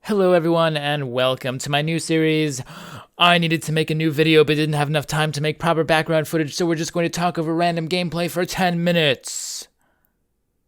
Hello everyone and welcome to my new series. I needed to make a new video but didn't have enough time to make proper background footage, so we're just going to talk over random gameplay for 10 minutes.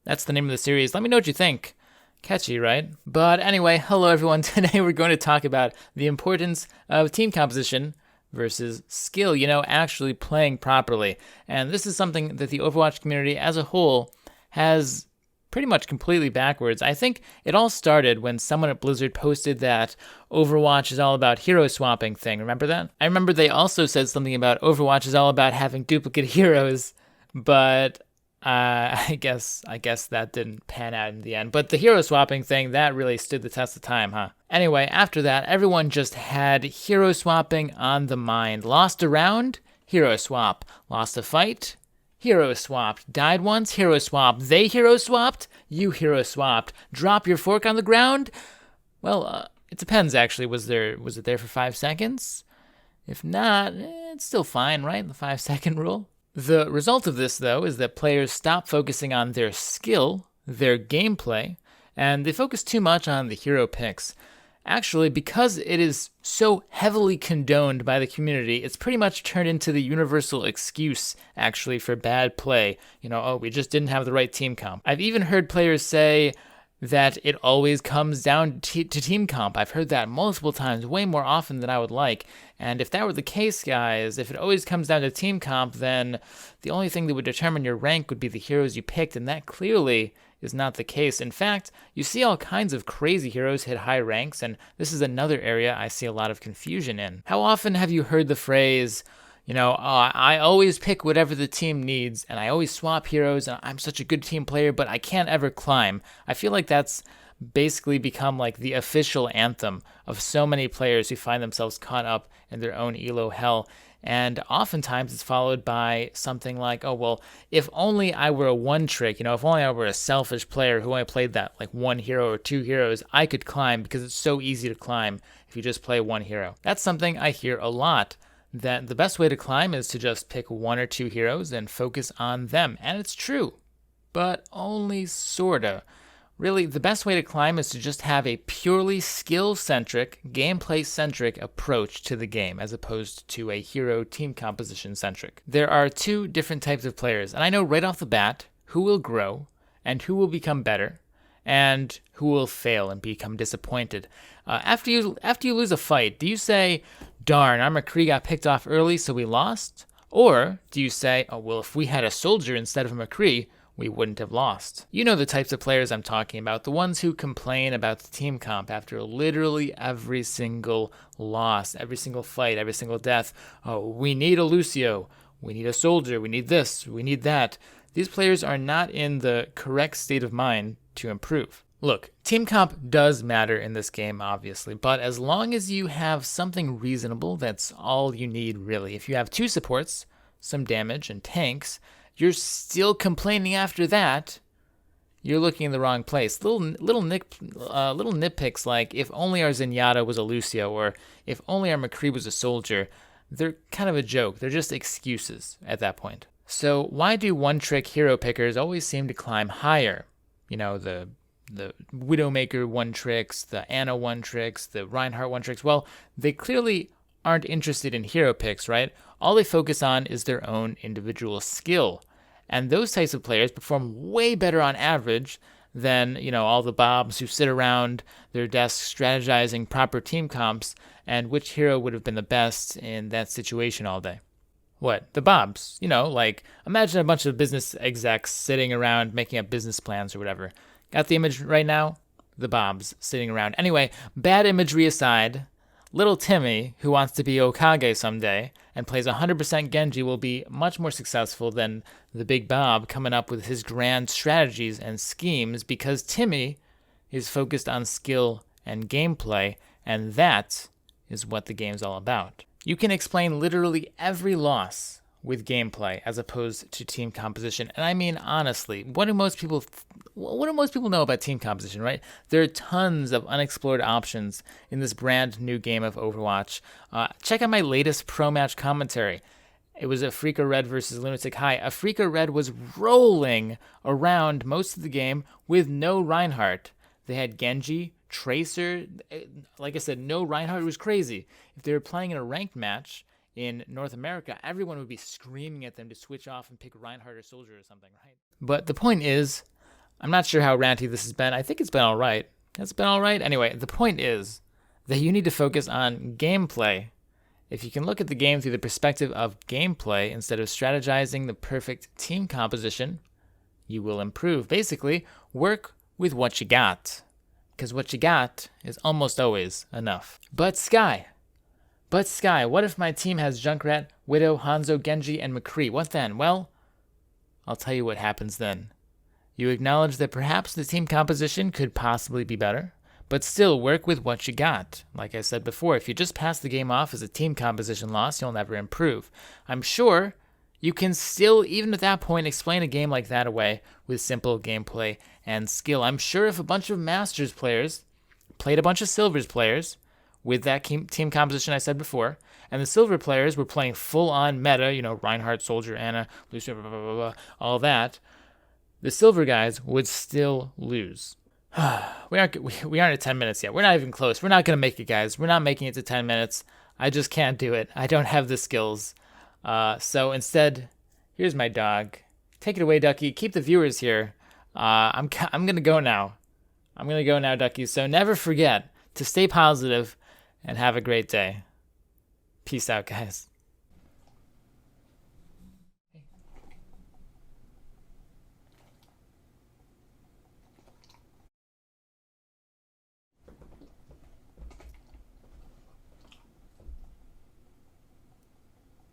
That's the name of the series. Let me know what you think. Catchy, right? But anyway, hello everyone. Today we're going to talk about the importance of team composition versus skill, actually playing properly. And this is something that the Overwatch community as a whole has pretty much completely backwards. I think it all started when someone at Blizzard posted that Overwatch is all about hero swapping thing. Remember that? I remember they also said something about Overwatch is all about having duplicate heroes, but I guess that didn't pan out in the end. But the hero swapping thing, that really stood the test of time, huh? Anyway, after that, everyone just had hero swapping on the mind. Lost a round? Hero swap. Lost a fight? Hero swapped. Died once? Hero swapped. They hero swapped? You hero swapped. Drop your fork on the ground? Well, it depends actually. Was it there for 5 seconds? If not, it's still fine, right? The 5-second rule. The result of this, though, is that players stop focusing on their skill, their gameplay, and they focus too much on the hero picks. Actually, because it is so heavily condoned by the community, it's pretty much turned into the universal excuse, actually, for bad play. We just didn't have the right team comp. I've even heard players say that it always comes down to team comp. I've heard that multiple times, way more often than I would like. And if that were the case, guys, if it always comes down to team comp, then the only thing that would determine your rank would be the heroes you picked, and that clearly is not the case. In fact, you see all kinds of crazy heroes hit high ranks, and this is another area I see a lot of confusion in. How often have you heard the phrase, I always pick whatever the team needs, and I always swap heroes, and I'm such a good team player, but I can't ever climb. I feel like that's basically become like the official anthem of so many players who find themselves caught up in their own elo hell. And oftentimes it's followed by something like, if only I were a one trick, if only I were a selfish player who only played that like one hero or two heroes, I could climb because it's so easy to climb if you just play one hero. That's something I hear a lot, that the best way to climb is to just pick one or two heroes and focus on them. And it's true, but only sorta. Really, the best way to climb is to just have a purely skill-centric, gameplay-centric approach to the game, as opposed to a hero team composition-centric. There are two different types of players, and I know right off the bat who will grow and who will become better, and who will fail and become disappointed. After you lose a fight, do you say, darn, our McCree got picked off early, so we lost? Or do you say, if we had a soldier instead of a McCree, we wouldn't have lost? You know the types of players I'm talking about, the ones who complain about the team comp after literally every single loss, every single fight, every single death. We need a Lucio, we need a soldier, we need this, we need that. These players are not in the correct state of mind to improve. Look, team comp does matter in this game, obviously, but as long as you have something reasonable, that's all you need, really. If you have 2 supports, some damage, and tanks, you're still complaining after that, you're looking in the wrong place. Little nitpicks like, if only our Zenyatta was a Lucio, or if only our McCree was a soldier, they're kind of a joke. They're just excuses at that point. So why do one-trick hero pickers always seem to climb higher? The Widowmaker one-tricks, the Ana one-tricks, the Reinhardt one-tricks. Well, they clearly aren't interested in hero picks, right? All they focus on is their own individual skill. And those types of players perform way better on average than, all the bobs who sit around their desks strategizing proper team comps and which hero would have been the best in that situation all day. What? The bobs. Imagine a bunch of business execs sitting around making up business plans or whatever. Got the image right now? The bobs sitting around. Anyway, bad imagery aside, little Timmy, who wants to be Okage someday and plays 100% Genji, will be much more successful than the big Bob coming up with his grand strategies and schemes, because Timmy is focused on skill and gameplay, and that is what the game's all about. You can explain literally every loss with gameplay as opposed to team composition. And I mean, honestly, what do most people know about team composition, right? There are tons of unexplored options in this brand new game of Overwatch. Check out my latest pro match commentary. It was Afrika Red versus Lunatic High. Afrika Red was rolling around most of the game with no Reinhardt. They had Genji, Tracer, like I said, no Reinhardt. It was crazy. If they were playing in a ranked match in North America, everyone would be screaming at them to switch off and pick Reinhardt or Soldier or something, right? But the point is, I'm not sure how ranty this has been. I think it's been all right. It's been all right. Anyway, the point is that you need to focus on gameplay. If you can look at the game through the perspective of gameplay instead of strategizing the perfect team composition, you will improve. Basically, work with what you got, because what you got is almost always enough. But Sky, what if my team has Junkrat, Widow, Hanzo, Genji, and McCree? What then? Well, I'll tell you what happens then. You acknowledge that perhaps the team composition could possibly be better, but still work with what you got. Like I said before, if you just pass the game off as a team composition loss, you'll never improve. I'm sure you can still, even at that point, explain a game like that away with simple gameplay and skill. I'm sure if a bunch of Masters players played a bunch of Silvers players with that team composition I said before, and the Silver players were playing full-on meta, Reinhardt, Soldier, Ana, Lucio, blah, blah, blah, blah, all that, the Silver guys would still lose. We aren't at 10 minutes yet. We're not even close. We're not going to make it, guys. We're not making it to 10 minutes. I just can't do it. I don't have the skills. So instead, here's my dog. Take it away, Ducky. Keep the viewers here. I'm going to go now. I'm going to go now, Ducky. So never forget to stay positive and have a great day. Peace out, guys.